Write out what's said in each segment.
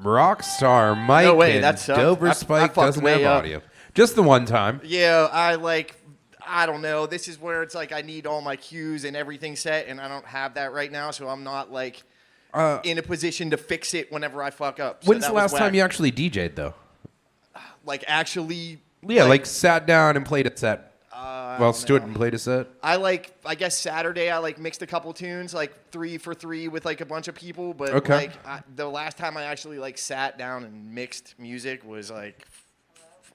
Rockstar Mike No way, and that sucked. Dover I Spike fucked doesn't have way up. audio. Just the one time. Yeah, I don't know. This is where it's like I need all my cues and everything set, and I don't have that right now, so I'm not like in a position to fix it whenever I fuck up. So When's that the was last time whack. you actually DJ'd, though? Like actually? Yeah, like sat down and played a set. Stood and played a set. I guess Saturday I mixed a couple tunes, like 3 for 3 with like a bunch of people. But Okay. the last time I actually sat down and mixed music was like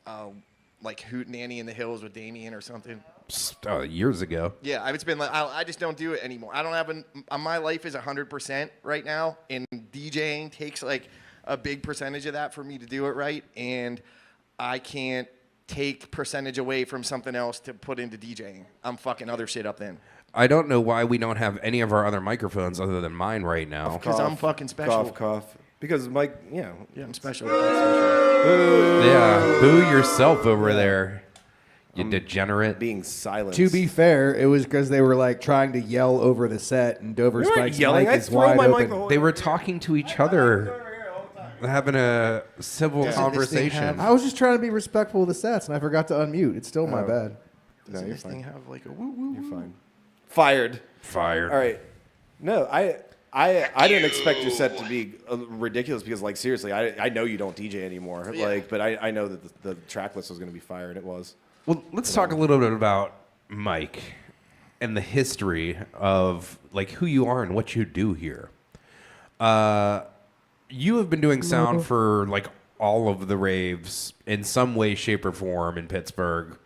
Hootenanny in the Hills with Damien or something. Years ago. Yeah, it's been I just don't do it anymore. I don't have my life is 100% right now, and DJing takes like a big percentage of that for me to do it right, and I can't take percentage away from something else to put into DJing. I'm fucking other shit up then. I don't know why we don't have any of our other microphones other than mine right now. Because I'm fucking special. Cough. Because Mike, Yeah, I'm special. Yeah, boo yourself over there, you degenerate. being silent. To be fair, it was because they were trying to yell over the set, and Dover You weren't Spike's yelling. mic I is threw wide my mic open. the whole They were talking to each other, having a civil conversation. I was just trying to be respectful of the sets, and I forgot to unmute. It's still my bad. No, you're This thing fine. have like a woo woo. You're fine. Fired. Fired. All right. No, I didn't expect your set to be ridiculous because, seriously, I know you don't DJ anymore. Yeah. But I know that the track list was going to be fire, and it was. Well, let's talk a little bit about Mike and the history of who you are and what you do here. You have been doing sound for all of the raves in some way, shape, or form in Pittsburgh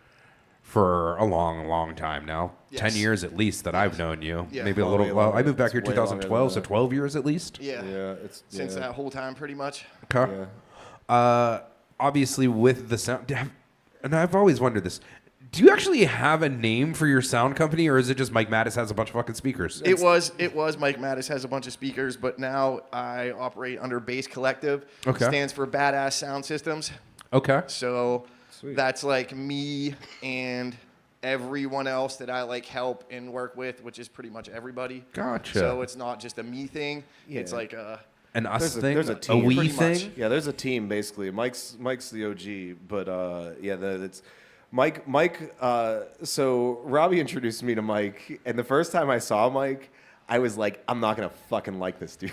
for a long, long time now. Yes. 10 years at least that I've known you. Yeah. Maybe a Oh, little. way Well, longer. I moved back It's here way longer 2012, so than that. 12 years at least. Yeah. It's Since that whole time, pretty much. Okay. Yeah. Obviously, with the sound, and I've always wondered this. Do you actually have a name for your sound company, or is it just Mike Mattis has a bunch of fucking speakers? It was Mike Mattis has a bunch of speakers, but now I operate under Bass Collective. Okay. Stands for Badass Sound Systems. Okay. So that's me and everyone else that I help and work with, which is pretty much everybody. Gotcha. So it's not just a me thing. Yeah. It's like a An us thing? there's a team. we Pretty thing? much. Yeah, there's a team basically. Mike's the OG, but it's Mike. So Robbie introduced me to Mike, and the first time I saw Mike, I was like, I'm not gonna fucking like this dude.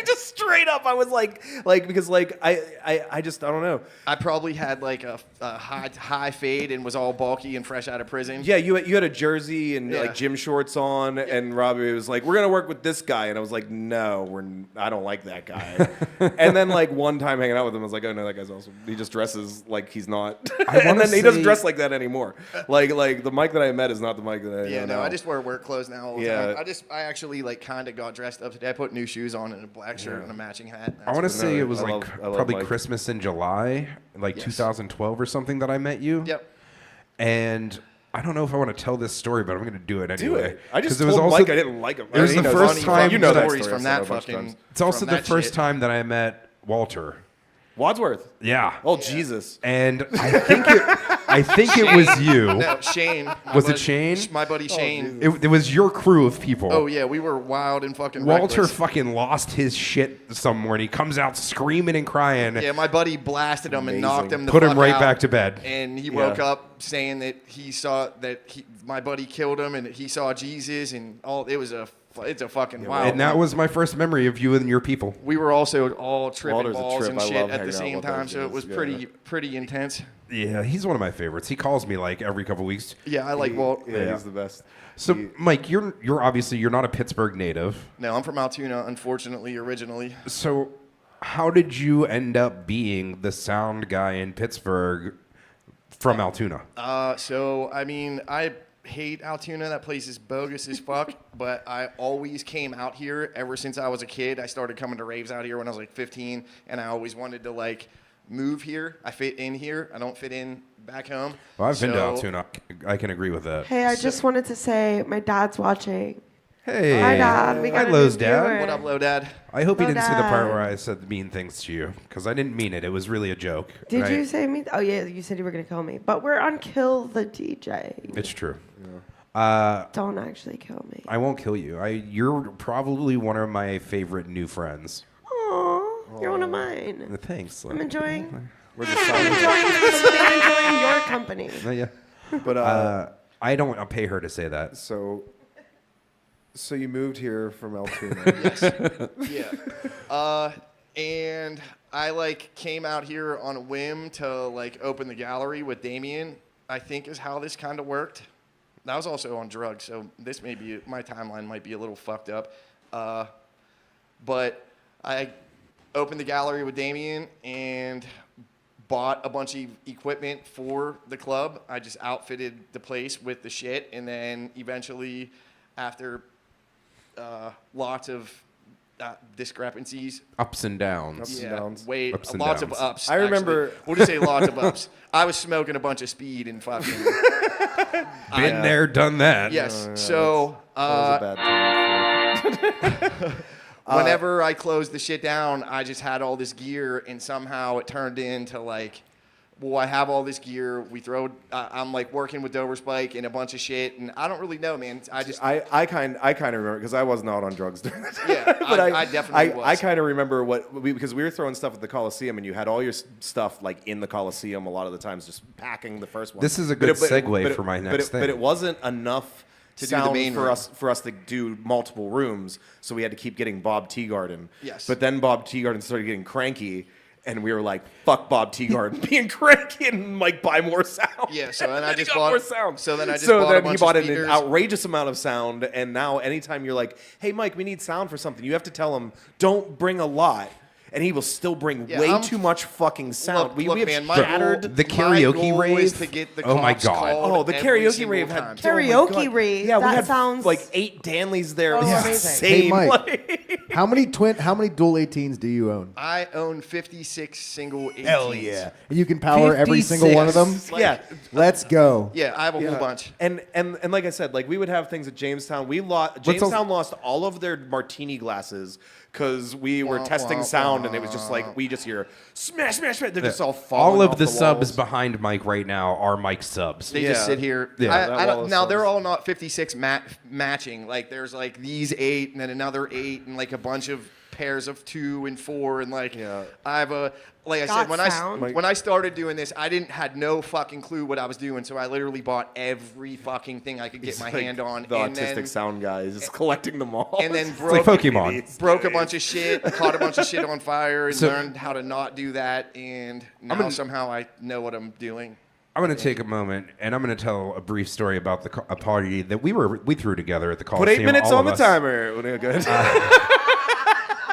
Just straight up, I was because I just I don't know. I probably had a high fade and was all bulky and fresh out of prison. Yeah, you had a jersey and Yeah. gym shorts on, and Robbie was like, "We're gonna work with this guy," and I was like, "No, I don't like that guy." And then one time hanging out with him, I was like, "Oh no, that guy's awesome. He just dresses like he's not." And then he doesn't dress like that anymore. Like the Mike that I met is not the Mike that I Yeah, know no, now. I just wear work clothes now all the Yeah. time. I actually kind of got dressed up today. I put new shoes on and a black shirt and a matching hat. I want to That's say No, it was I love probably Mike. Christmas in July, Yes. 2012 or something that I met you. Yep. And I don't know if I want to tell this story, but I'm going to do it Do anyway. it. I just 'Cause it was told also- Mike I didn't like him. It was He the knows first that time- You know that stories story. from I've said that it a bunch of fucking. times. It's also from the that first shit. time that I met Walter. Wadsworth. Yeah. Oh Jesus. And I think it was you. No, Shane. my Was it buddy- Shane? My buddy Shane. It was your crew of people. Oh yeah, we were wild and fucking Walter reckless. fucking lost his shit some morning. He comes out screaming and crying. Yeah, my buddy blasted him and Amazing. knocked him the Put him fuck right out. back to bed. And he Yeah. woke up saying that he saw that my buddy killed him and he saw Jesus and all. It's a fucking wild. And that was my first memory of you and your people. We were also all tripping Walter's a balls trip. and I shit love at the hanging out same with time, those so it guys. was Yeah. pretty intense. Yeah, he's one of my favorites. He calls me every couple weeks. Yeah, I like Walt. Yeah, he's the best. So, Mike, you're obviously you're not a Pittsburgh native. No, I'm from Altoona, unfortunately, originally. So, how did you end up being the sound guy in Pittsburgh from Altoona? So I mean, I hate Altoona. That place is bogus as fuck. But I always came out here ever since I was a kid. I started coming to raves out here when I was 15, and I always wanted to move here. I fit in here. I don't fit in back home. Well, I've been to So- Altoona. I can agree with that. Hey, I just wanted to say my dad's watching. Hey, Hi, Dad. We got a Lowe's new Dad. viewer. What up, Low Dad? I hope you Hello, didn't see the part Dad. where I said mean things to you, because I didn't mean it. It was really a joke. Did right? you say me? Oh, yeah, you said you were going to kill me. But we're on Kill the DJ. It's true. Don't actually kill me. I won't kill you. You're probably one of my favorite new friends. Aww. You're one of mine. Thanks. I'm enjoying. We're just I'm enjoying your company. Yeah. But I don't pay her to say that. so you moved here from Altoona. Yes. Yeah. And I like came out here on a whim to like open the gallery with Damien, I think is how this kind of worked. That was also on drugs, so this may be, my timeline might be a little fucked up. But I opened the gallery with Damien and bought a bunch of equipment for the club. I just outfitted the place with the shit, and then eventually, after lots of discrepancies, Ups and downs. Ups and downs. Ups and lots downs. of ups. I remember- Actually. We'll just say lots of ups. I was smoking a bunch of speed and fucking. Been there, done that. Yes. yeah, So That was a bad time. whenever I closed the shit down, I just had all this gear, and somehow it turned into like, well, I have all this gear. We throw. I'm like working with Dover Spike and a bunch of shit, and I don't really know, man. I just. I kind of remember because I was not on drugs during that time. Yeah, but I definitely was. I kind of remember because we were throwing stuff at the Coliseum, and you had all your stuff like in the Coliseum a lot of the times, just packing the first one. This is a good segue for my next thing. But it wasn't enough to do the sound main for room. us to do multiple rooms, so we had to keep getting Bob Teagarden. Yes. But then Bob Teagarden started getting cranky. And we were like, "Fuck Bob Teagarden being cranky and like buy more sound." Yeah, so then I he just got bought more sound. So then I just so bought then a bunch he bought of an speakers. outrageous amount of sound. And now, anytime you're like, "Hey, Mike, we need sound for something," you have to tell him, "Don't bring a lot." And he will still bring Yeah, way I'm- too much fucking sound. Look, we have man, my shattered. goal- The karaoke my goal rave? is to get the Oh my cops God. called Oh, the every karaoke single rave time. had Karaoke oh my God. rave? Yeah, we That had sounds- like 8 Danleys there. Oh, It was amazing. insane. Hey, Mike. Like- How many dual 18s do you own? I own 56 single 18s. Hell yeah! You can power every single one of them. Like- yeah. Let's go. Yeah, I have a whole bunch. And like I said, like we would have things at Jamestown. also- Jamestown lost all of their martini glasses because we were testing sound, and it was just like we just hear smash, smash, smash. They're just all falling All of off the subs walls. behind Mike right now are Mike's subs. They Yeah. just sit here. Yeah. That I wall don't, of now subs. they're all not 56 matching. Like there's like these 8 and then another 8 and like a bunch of pairs of 2 and 4 and like Yeah. I have a like I Got said when sound. when I started doing this I had no fucking clue what I was doing, so I literally bought every fucking thing I could get He's my like hand on the and autistic then, sound guy is just collecting them all. and then It's like Pokemon. broke a bunch of shit, caught a bunch of shit on fire, and So- learned how to not do that. And now somehow I know what I'm doing. I'm going to take a moment and I'm going to tell a brief story about a party that we threw together at the Put Coliseum. 8 minutes all on of the us. timer. Well, good.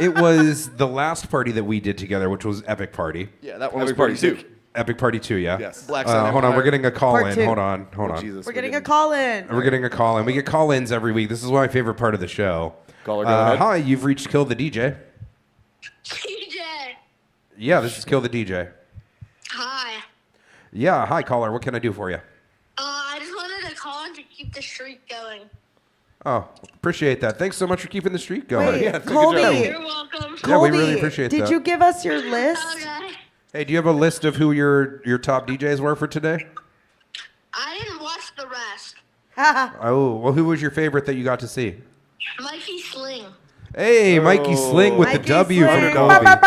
It was the last party that we did together, which was Epic Party. Yeah, that one was Epic Party pretty 2. sick. Epic Party 2, yeah. Yes. Black Sun hold on, we're Empire. getting a call Part in. two. Hold on. Jesus, We're getting a call in. We're getting a call in. We get call-ins every week. This is my favorite part of the show. Caller, go ahead. Hi, you've reached Kill the DJ. TJ. Yeah, this is Kill the DJ. Hi. Yeah, hi, caller. What can I do for you? I just wanted to call in to keep the streak going. Oh, appreciate that. Thanks so much for keeping the streak going. Wait, Yeah, good Colby. job. You're welcome. Yeah, we Colby, really appreciate did that. you give us your list? Okay. Hey, do you have a list of who your top DJs were for today? I didn't watch the rest. Oh, well, who was your favorite that you got to see? Mikey Sling. Hey, Mikey Sling with the Mikey W Sling. from Colby. Big come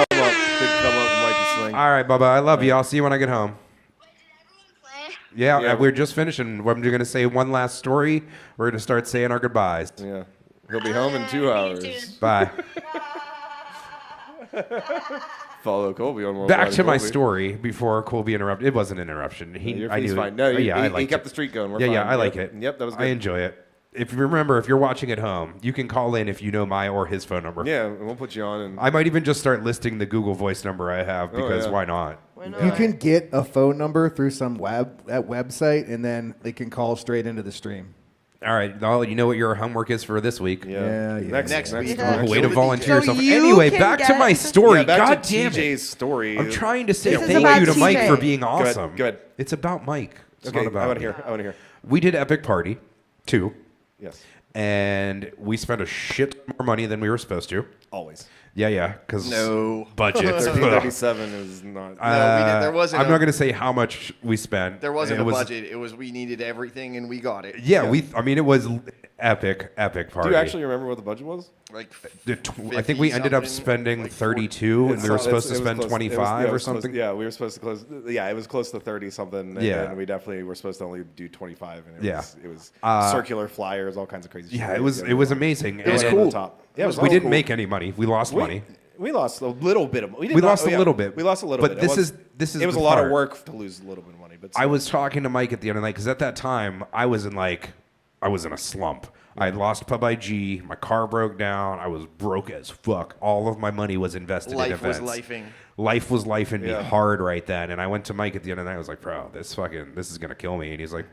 up, Mikey Sling. All right, Bubba, I love you. I'll see you when I get home. Wait, did everyone play? Yeah, Yeah. we're just finishing. We're going to say one last story. We're going to start saying our goodbyes. Yeah, he'll be home in 2 hours. Bye. Follow Colby on Back to my Colby. story before Colby interrupted. It wasn't an interruption. He's fine. No, yeah, I he liked kept it. the streak going. We're Yeah, fine. yeah, I like Yep. it. Yep, that was good. I enjoy it. If you remember, if you're watching at home, you can call in if you know my or his phone number. Yeah, and we'll put you on. And I might even just start listing the Google Voice number I have because yeah. why not? Why not? You can get a phone number through some website, and then they can call straight into the stream. All right, well, you know what your homework is for this week. Yeah, yeah. Next week. Yeah. Way to volunteer So yourself. you Anyway, can back to get- my story. Yeah, back God to damn it. TJ's story. I'm trying to say This is thank about you to Mike TJ. for being ahead, awesome. go ahead. It's about Mike. It's Okay, not about I want to me. hear. I want to hear. We did Epic Party 2, Yes, and we spent a shit more money than we were supposed to. always. Yeah, because No. budgets. 1337 is not. No, we did. There wasn't. I'm not going to say how much we spent. There wasn't It a was- budget. It was we needed everything and we got it. Yeah, I mean, it was epic party. Do you actually remember what the budget was? Like, I think we ended up 50 spending like 32, and we were supposed to spend 25 or Close, something. yeah, we were supposed to close. Yeah, it was close to 30 something. Yeah. And we definitely were supposed to only do 25. And it was circular flyers, all kinds of crazy shit. Yeah, it was amazing. It was And cool. Yeah, it was we didn't cool. make any money. We lost money. We lost a little bit of. We lost a little bit. We lost a little but bit. This is It was the a lot of part. work to lose a little bit of money. But I was talking to Mike at the end of the night because at that time I was in a slump. I had lost Pub IG. My car broke down. I was broke as fuck. All of my money was invested in life events. was lifing. Life was lifing me Yeah. hard right then. And I went to Mike at the end of the night. I was like, bro, this is gonna kill me. And he's like,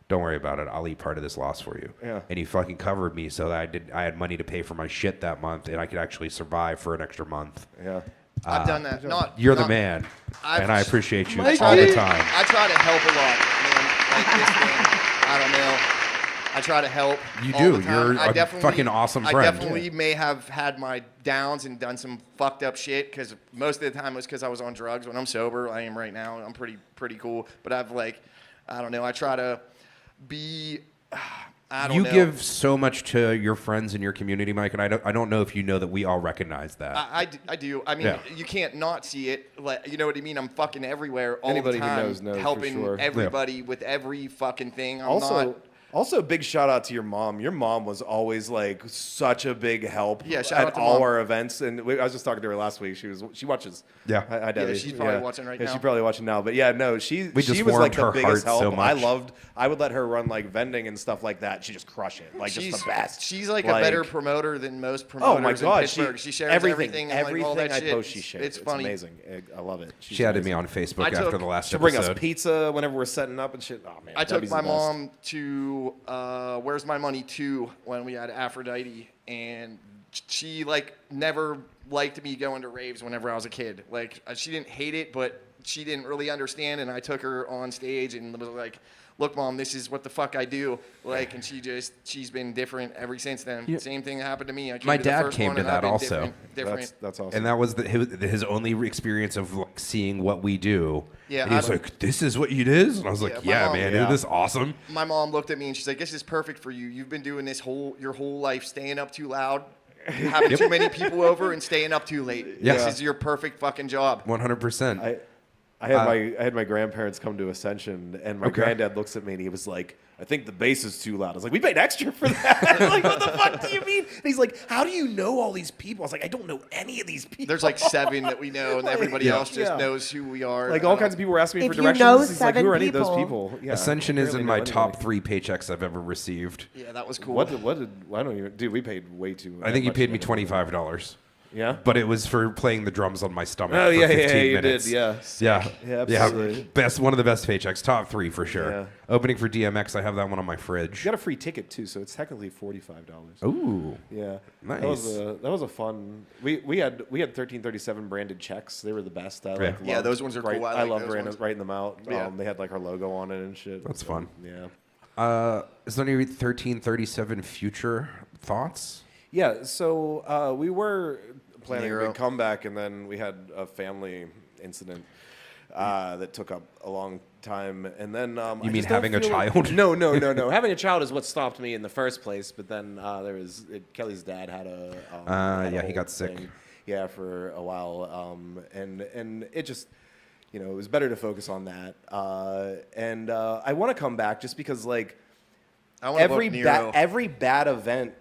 don't worry about it. I'll eat part of this loss for you. Yeah. And he fucking covered me so that I had money to pay for my shit that month, and I could actually survive for an extra month. Yeah. I've done that. You're the not- man, I've- and I appreciate you I all try the to- time. I try to help a lot, man. Like this thing, I don't know. I try to help. You all do. the time. You're I a definitely- fucking awesome I friend. definitely may have had my downs and done some fucked up shit because most of the time it was because I was on drugs. When I'm sober, I am right now. I'm pretty cool. But I don't know. I try to be. I don't You know. give so much to your friends in your community, Mike, and I don't know if you know that we all recognize that. I do. I mean, Yeah. you can't not see it. Like, you know what I mean? I'm fucking everywhere all Anybody the who time, knows for helping sure. everybody with every fucking thing. I'm Also, not. also, big shout out to your mom. Your mom was always like such a big help Yeah, shout out at to all Mom. our events. And I was just talking to her last week. She watches. Yeah. I doubt it. she's probably watching right yeah, now. She's probably watching now. But yeah, no, she just was like warmed the her biggest heart so help. much. I would let her run like vending and stuff like that. She just crush it. Like She's just the best. She's like a better promoter than most Oh promoters my god, in Pittsburgh. She shares everything and like all that I shit. post, she shares. It's funny. Amazing. I love it. She's She added amazing. me on Facebook I after took- the last She'll bring us episode. pizza whenever we're setting up and shit. Oh man, I took Debbie's my the best. mom to Where's My Money 2 when we had Aphrodite, and she like never liked me going to raves whenever I was a kid. Like she didn't hate it, but she didn't really understand, and I took her on stage and was like, look, Mom, this is what the fuck I do. Like, and she's been different ever since then. Yeah. Same thing happened to me. I came My to the dad first came one, to and that I've been also. Different. That's awesome. And that was his only experience of like, seeing what we do. Yeah, And he was I- like, "This is what you did?" And I was like, Yeah, my "Yeah, mom- man, Yeah. isn't this awesome?" My mom looked at me and she's like, "This is perfect for you. You've been doing this your whole life, staying up too loud, having too many people over, and staying up too late. Yeah. This is your perfect fucking job." 100%. I had my grandparents come to Ascension, and my Okay. granddad looks at me and he was like, "I think the bass is too loud." I was like, "We paid extra for that." Like, what the fuck do you mean? And he's like, "How do you know all these people?" I was like, "I don't know any of these people." There's like 7 that we know, and Like, everybody yeah. else just Yeah. knows who we are. like I all don't- kinds of people were asking me If for you directions. know He's like, 7 "Who are any of those people- people?" Yeah, Ascension I is barely in know my anybody. top 3 paychecks I've ever received. Yeah, that was cool. What did I don't even, dude? We paid way too. I think you much paid me for that. $25. Yeah. But it was for playing the drums on my stomach Oh for yeah, 15 yeah, you minutes. did. Yeah. Yeah. Yeah, absolutely. One of the best paychecks. Top 3 for sure. Yeah. Opening for DMX, I have that one on my You fridge. got a free ticket too, so it's technically $45. Ooh. Yeah, Nice. That was a fun. We had 1337 branded checks. They were the best. I like Yeah, loved those ones are cool. I like love those ones. writing them out. Yeah. They had like our logo on it and shit. That's fun. Yeah. Is there any 1337 future thoughts? Yeah. So we were planning a Nero. big comeback, and then we had a family incident that took up a long time. And then I mean just don't having a feel like- child? No. Having a child is what stopped me in the first place. But then Kelly's dad had a had a yeah, he whole got sick. thing, yeah, for a while. And it just, it was better to focus on that. And I want to come back just because like I wanna every book Nero. every bad event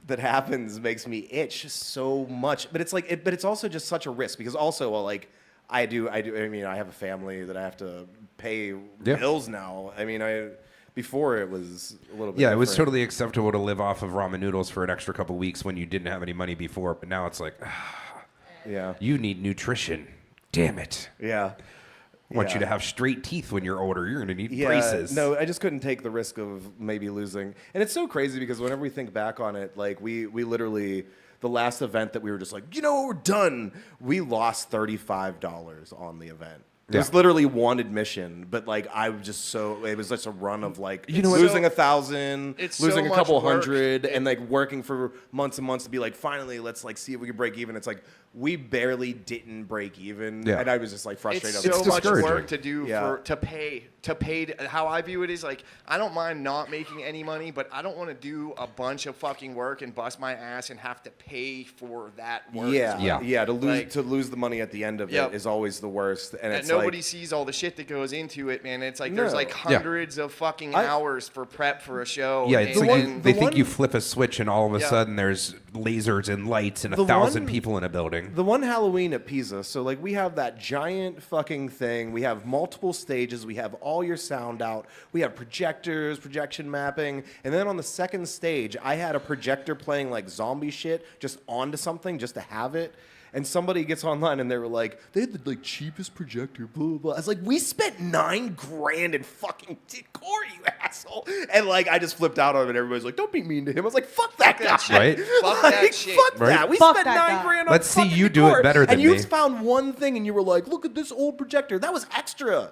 that happens makes me itch so much. But it's like, but it's also just such a risk because also like I mean, I have a family that I have to pay Yeah. bills now. I mean, before it was a little bit. Yeah, it was different. totally acceptable to live off of ramen noodles for an extra couple weeks when you didn't have any money before, but now it's like, Yeah. you need nutrition. Damn it. Yeah. I want Yeah. you to have straight teeth when you're older. You're going to need Yeah, braces. no, I just couldn't take the risk of maybe losing. And it's so crazy because whenever we think back on it, like we literally, the last event that we were just like, we're done. We lost $35 on the event. There's literally one admission, but like I was just so it was just a run of like know what? losing 1,000, It's losing so a couple much work. hundred, and like working for months and months to be like, finally, let's like see if we can break even. It's like we barely didn't break even, Yeah. and I was just like frustrated. It's I was so like, much discouraging. work to do Yeah. to pay. How I view it is like I don't mind not making any money, but I don't want to do a bunch of fucking work and bust my ass and have to pay for that work. Yeah, as well. yeah. Like, To lose the money at the end of Yep. it is always the worst, and and it's nobody like, sees all the shit that goes into it, man. It's like there's No. like hundreds of fucking hours for prep for a show. Yeah, and it's like then- they think you flip a switch and all of a Yeah. sudden there's lasers and lights and The 1,000 one- people in a building. the one Halloween at Pisa, so like we have that giant fucking thing. We have multiple stages. We have all your sound out. We have projectors, projection mapping, and then on the second stage, I had a projector playing like zombie shit just onto something just to have it. And somebody gets online and they were like, they had the like cheapest projector, blah blah blah. I was like, we spent $9 grand in fucking decor, you asshole. And like I just flipped out on it. Everybody's like, don't be mean to him. I was like, fuck that guy. Right? Fuck Like, that shit. Fuck Right? that. We Fuck spent that $9 guy. grand on Let's see fucking you do it decor, better than and you me. found one thing and you were like, look at this old projector. That was extra.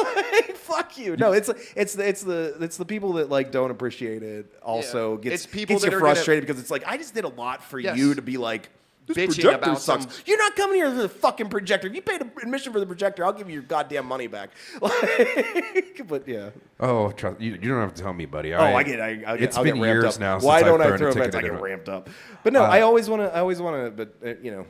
Like, fuck you. No, it's the people that like don't appreciate it. Also Yeah. gets It's people gets that you are gonna- frustrated because it's like I just did a lot for Yes. you to be like. This Bitching projector about sucks. some- You're not coming here for the fucking projector. If you paid admission for the projector, I'll give you your goddamn money back. Like, but yeah. Oh, trust, you don't have to tell me, buddy. Oh, I get. It's I'll been get ramped years up. now since Why I've don't I thrown throw a events? ticket I get into it. ramped up. But no, I always want to. But you know,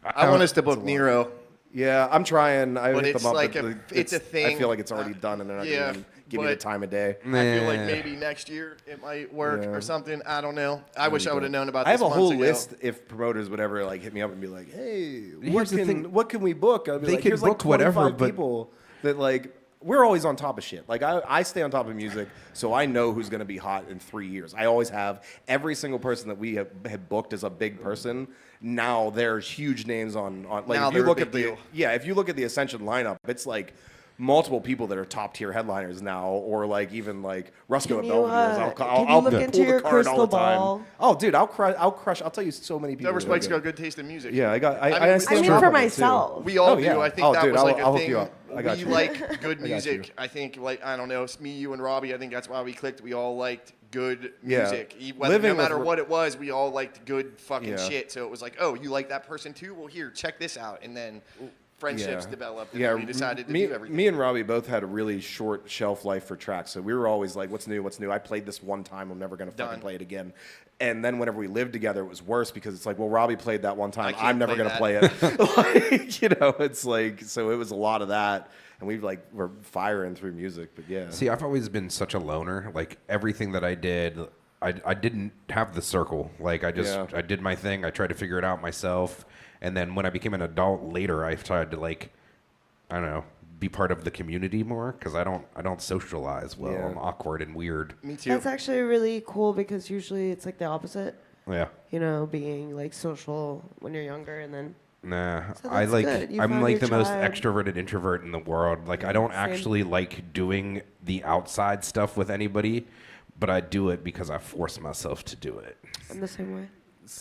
I want us to book Nero. yeah, I'm trying. I But hit it's them up. like but it's a thing. I feel like it's already done, and they're not Yeah, going to give me the but- time of day. I feel like Nah. maybe next year it might work Yeah. or something. I don't know. I wish I would have known about I this have a months whole ago. list. If promoters would ever like hit me up and be like, "Hey, Here's the thing. what can we book?" I'd be They like, can "Here's book like whatever, 25 but- people that like." We're always on top of shit. Like I stay on top of music, so I know who's going to be hot in 3 years. I always have. Every single person that we have booked as a big person. Now there's huge names on like Now if you they're a look big at the deal. if you look at the Ascension lineup, it's like multiple people that are top tier headliners now, or like even like Rusco Can at you, Belvedere. can you look pull into the your card all the crystal time. ball? Oh, dude, I'll crush. I'll tell you so many people. Silver that are Spike's good. got good taste in music. Yeah, I got. I I stay on mean, top for of it, too. myself. We all Oh, do. yeah. I think Oh, that dude, was like I'll a hook thing. you up. I got We you. like good got you. music. I think like I don't know, it's me, you, and Robbie. I think that's why we clicked. We all liked good Yeah. music. No Living with matter Ro- what it was, we all liked good fucking Yeah. shit. So it was like, oh, you like that person too? Well, here, check this out. And then friendships developed, and we decided to do everything. Me and Robbie both had a really short shelf life for tracks, so we were always like, "What's new? What's new?" I played this one time. I'm never gonna fucking Done. play it again. And then whenever we lived together, it was worse because it's like, well, Robbie played that one time. can't I'm never play gonna that. play it. Like, you know, it's like so. It was a lot of that, and we're firing through music. But yeah, See, I've always been such a loner. Like everything that I did, I didn't have the circle. Like I just Yeah. I did my thing. I tried to figure it out myself. And then when I became an adult later, I tried to like, I don't know, be part of the community more because I don't socialize well. Yeah. I'm awkward and weird. Me too. That's actually really cool because usually it's like the opposite. Yeah. You know, being like social when you're younger and then Nah, So I that's like. good. You I'm found like your the most tribe. extroverted introvert in the world. Like I don't actually like doing the outside stuff with anybody, but I do it because I force myself to do it. I'm the same way.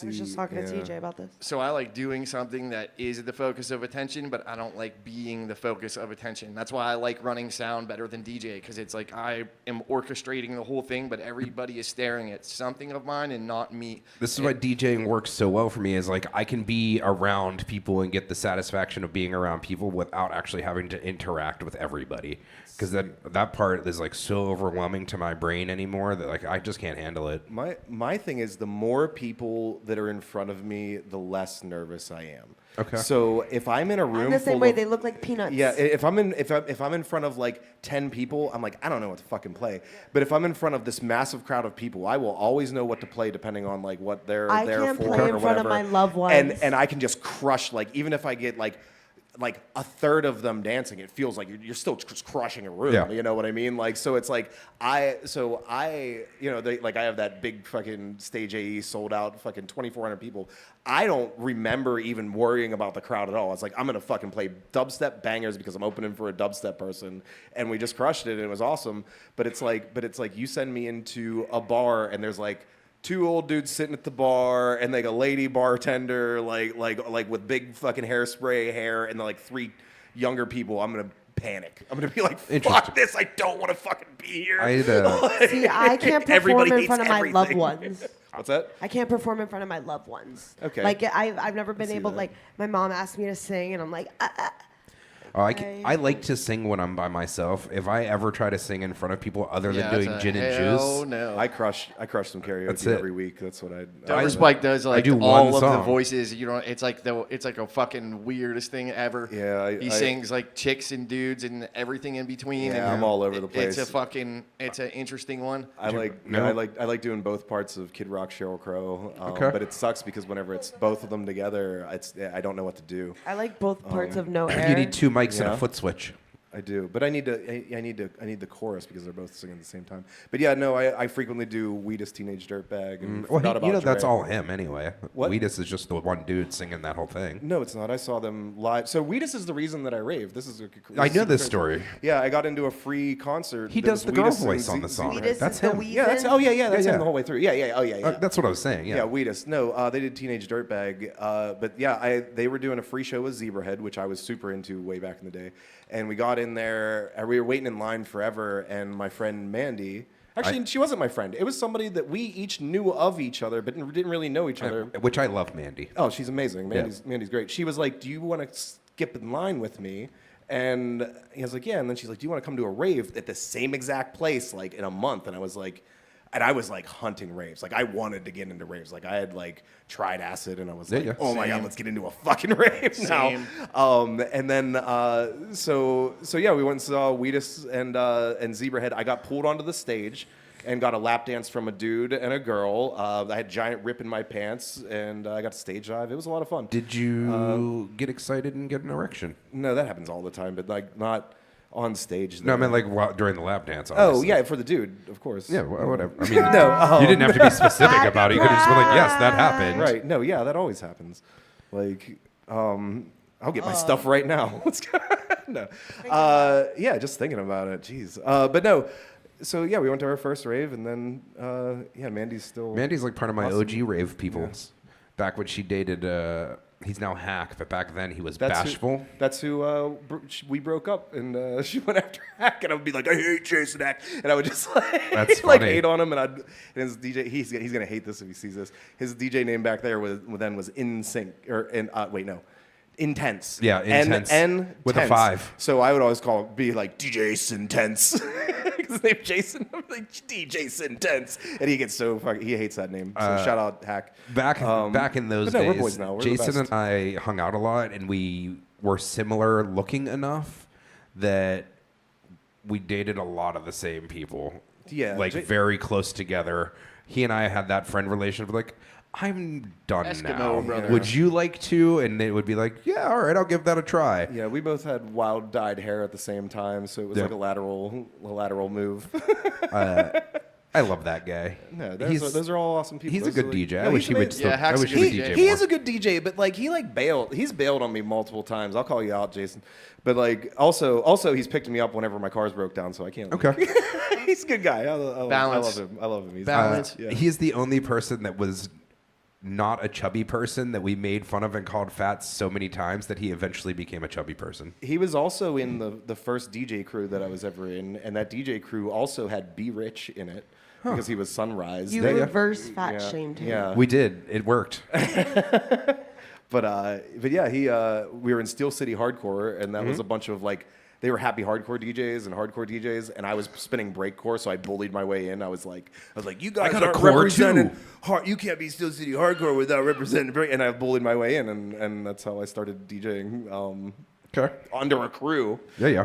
I was just talking to TJ about this. So I like doing something that is the focus of attention, but I don't like being the focus of attention. That's why I like running sound better than DJ, because it's like I am orchestrating the whole thing, but everybody is staring at something of mine and not me. This is why DJing works so well for me. Is like I can be around people and get the satisfaction of being around people without actually having to interact with everybody. Because that part is like so overwhelming to my brain anymore that like I just can't handle it. My thing is the more people that are in front of me, the less nervous I am. Okay. So if I'm in a room I'm the same full way. of, They look like peanuts. yeah, if I'm in front of like 10 people, I'm like, I don't know what to fucking play. But if I'm in front of this massive crowd of people, I will always know what to play depending on like what they're I there can't for play or in front of whatever. my loved ones. And I can just crush like even if I get like a third of them dancing, it feels like you're still just crushing a room. Yeah. You know what I mean? Like, so it's like I you know, I have that big fucking stage AE sold out, fucking 2,400 people. I don't remember even worrying about the crowd at all. It's like I'm gonna fucking play dubstep bangers because I'm opening for a dubstep person, and we just crushed it and it was awesome. But it's like you send me into a bar and there's like two old dudes sitting at the bar and like a lady bartender like with big fucking hairspray hair and like three younger people, I'm gonna panic. I'm gonna be like, Interesting. fuck this, I don't want to fucking be here. See, I can't perform Everybody in hates front of my loved everything. ones. What's that? I can't perform in front of my loved ones. Okay. Like I've never been see able. that. Like my mom asked me to sing, and I'm like, Oh, I like to sing when I'm by myself. If I ever try to sing in front of people other than doing gin and hell juice, no. I crush some karaoke That's it. every week. That's what I. Dover Spike does like do all one of song. the voices. You know, it's like a fucking weirdest thing ever. Yeah, he sings like chicks and dudes and everything in between. Yeah, and I'm all over the place. It's an interesting one. I like doing both parts of Kid Rock, Sheryl Crow. Okay. But it sucks because whenever it's both of them together, I don't know what to do. I like both parts of No Air. you need 2 mics and Yeah. a foot switch. I do, but I need the chorus because they're both singing at the same time. But yeah, no, I frequently do Wheatus Teenage Dirtbag and Well, Forgot About that's Dre. all him anyway. What? Wheatus is just the one dude singing that whole thing. No, it's not. I saw them live. So Wheatus is the reason that I raved. I know this story. Yeah, I got into a free concert. He that does was the girl Wheatus and voice on the Z- song. Wheatus That's is the him. Wheatus. Yeah, that's that's Yeah, him yeah. the whole way through. Yeah. Oh yeah. That's what I was saying. Yeah, Wheatus. No, they did Teenage Dirtbag. But yeah, they were doing a free show with Zebrahead, which I was super into way back in the day. And we got in there, and we were waiting in line forever, and my friend Mandy, actually, she wasn't my friend. It was somebody that we each knew of each other, but didn't really know each other. Which I love, Mandy. Oh, she's amazing. Mandy's great. She was like, do you want to skip in line with me? And he was like, yeah. And then she's like, do you want to come to a rave at the same exact place, like in a month? And I was like hunting raves. Like I wanted to get into raves. Like I had like tried acid, and I was like, oh my god, let's get into a fucking rave now. And then so yeah, we went and saw Wheatus and Zebrahead. I got pulled onto the stage and got a lap dance from a dude and a girl. I had a giant rip in my pants, and I got to stage dive. It was a lot of fun. Did you get excited and get an erection? No, that happens all the time, but like not on stage. No, I meant like during the lap dance. Obviously. Oh yeah, for the dude, of course. Yeah, whatever. I mean, No, you didn't have to be specific about it. You could have just been like, yes, that happened. Right. No, yeah, that always happens. Like, I'll get my stuff right now. Let's go. No. Yeah, just thinking about it. Jeez. But no. So yeah, we went to our first rave, and then yeah, Mandy's Mandy's like part of my Awesome. OG rave people. Yes. Back when she dated, he's now Hack, but back then he was That's Bashful. That's who we broke up, and she went after Hack, and I would be like, I hate Jason Hack, and I would just like, That's like funny. hate on him, and his DJ, he's gonna hate this if he sees this. His DJ name back there was In Sync Intense. Yeah, Intense. N With a 5. So I would always be like DJ Intense. His name Jason. I'm like DJ Intense, and he gets so he hates that name. So shout out Hack. Back in those but no, days, we're boys now. We're the Jason best. and I hung out a lot, and we were similar looking enough that we dated a lot of the same people. Yeah, like very close together. He and I had that friend relationship. Like, I'm done Eskimo now. brother. Would you like to? And it would be like, yeah, all right, I'll give that a try. Yeah, we both had wild dyed hair at the same time, so it was Yeah. like a lateral move. I love that guy. No, those are all awesome people. He's a Those good are like- DJ. No, I wish he's he would amazing. still. Yeah, I Hack's a wish he good would DJ. DJ He more. is a good DJ, but like he like bailed. He's bailed on me multiple times. I'll call you out, Jason. But like also he's picked me up whenever my car's broke down, so I can't. Okay. He's a good guy. I Balance. love him. I love him. He's Balance. Yeah. He is the only person that was not a chubby person that we made fun of and called fat so many times that he eventually became a chubby person. He was also in the first DJ crew that I was ever in, and that DJ crew also had Be Rich in it because he was Sunrise. You Yeah, yeah. reverse fat shamed him. Yeah. We did. It worked. But yeah, we were in Steel City Hardcore, and that was a bunch of like they were happy hardcore DJs, and I was spinning breakcore, so I bullied my way in. I was like, you guys got a aren't core representing too. hard. You can't be Steel City Hardcore without representing break. And I bullied my way in, and that's how I started DJing Okay. under a crew. Yeah.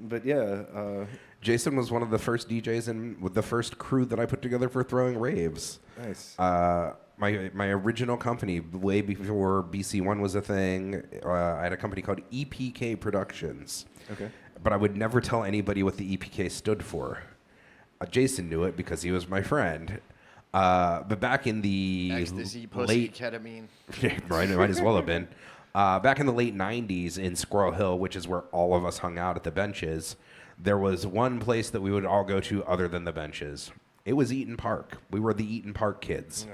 But yeah. Jason was one of the first DJs with the first crew that I put together for throwing raves. Nice. My original company, way before BC1 was a thing, I had a company called EPK Productions. Okay. But I would never tell anybody what the EPK stood for. Jason knew it because he was my friend. But back in the Ecstasy, pussy, late, ketamine. might as well have been. Back in the late 90s in Squirrel Hill, which is where all of us hung out at the benches, there was one place that we would all go to other than the benches. It was Eaton Park. We were the Eaton Park kids.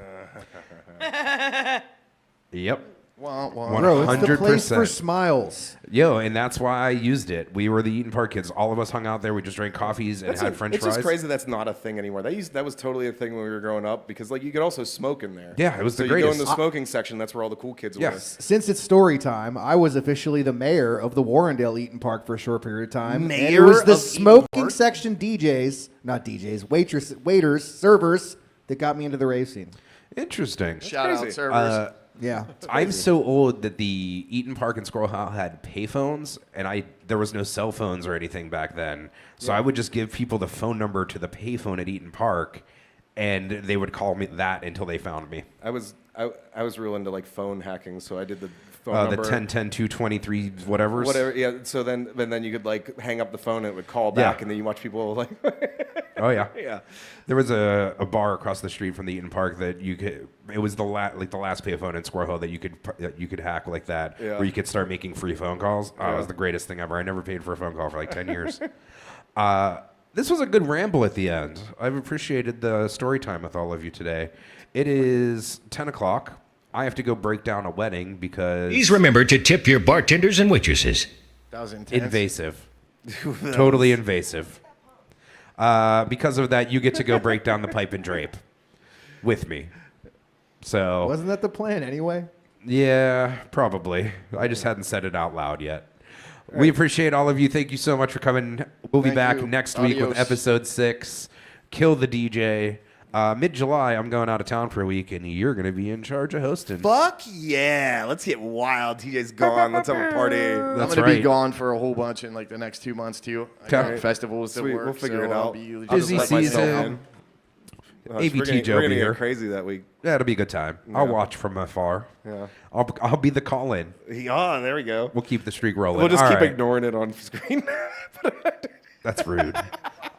Yep. Wah, wah. Bro, it's the place for 100%. smiles. Yo, and that's why I used it. We were the Eaton Park kids. All of us hung out there. We just drank coffees and had French it's fries. just crazy that's not a thing anymore. That was totally a thing when we were growing up because like you could also smoke in there. Yeah, it was so the you go in greatest. the smoking section. That's where all the cool kids Yes. Since it's story time, I was officially the mayor of the Warrendale Eaton Park for a short period of time. and it Mayor was the of Eaton smoking Park? section not DJs, waiters, servers that got me into the rave scene. Interesting. Shout out crazy. servers. Yeah. I'm so old that the Eaton Park and Squirrel Hill had payphones, and there was no cell phones or anything back then. So I would just give people the phone number to the payphone at Eaton Park, and they would call me that until they found me. I was real into like phone hacking, so I did the phone The number. 1010 223 whatever's. Whatever, yeah. So then you could like hang up the phone and it would call back, Yeah. and then you watch people like, Oh yeah. yeah. There was a bar across the street from the Eaton Park that you could. It was the last payphone in Squirrel Hill that you could hack like that, Yeah. where you could start making free phone calls. Oh, it was the greatest thing ever. I never paid for a phone call for like 10 years. This was a good ramble at the end. I've appreciated the story time with all of you today. It is 10 o'clock. I have to go break down a wedding because Please remember to tip your bartenders and waitresses. That was intense. invasive, totally invasive. Because of that, you get to go break down the pipe and drape with me. So Wasn't that the plan anyway? yeah, probably. I just hadn't said it out loud yet. We appreciate all of you. Thank you so much for coming. We'll be Thank back you. next week with Adios. episode 6. Kill the DJ. Mid-July, I'm going out of town for a week, and you're going to be in charge of hosting. Fuck yeah! Let's get wild. TJ's gone. Let's have a party. I'm That's gonna be right. gone for a whole bunch in like the next 2 months too. I got Okay. festivals to Sweet, work. we'll figure so it I'll out. be I'll just Busy let myself season. in. ABT we're gonna, Joe we're be gonna here. get crazy that week. Yeah, it'll be a good time. I'll Yeah. watch from afar. Yeah. I'll be the call-in. Yeah, there we go. We'll keep the streak rolling. We'll just All keep right. ignoring it on screen. That's rude.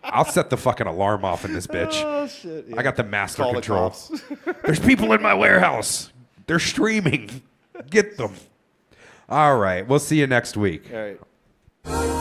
I'll set the fucking alarm off in this bitch. Oh shit! Yeah. I got the master Call the control. cops. There's people in my warehouse. They're streaming. Get them. All right. We'll see you next week. All right.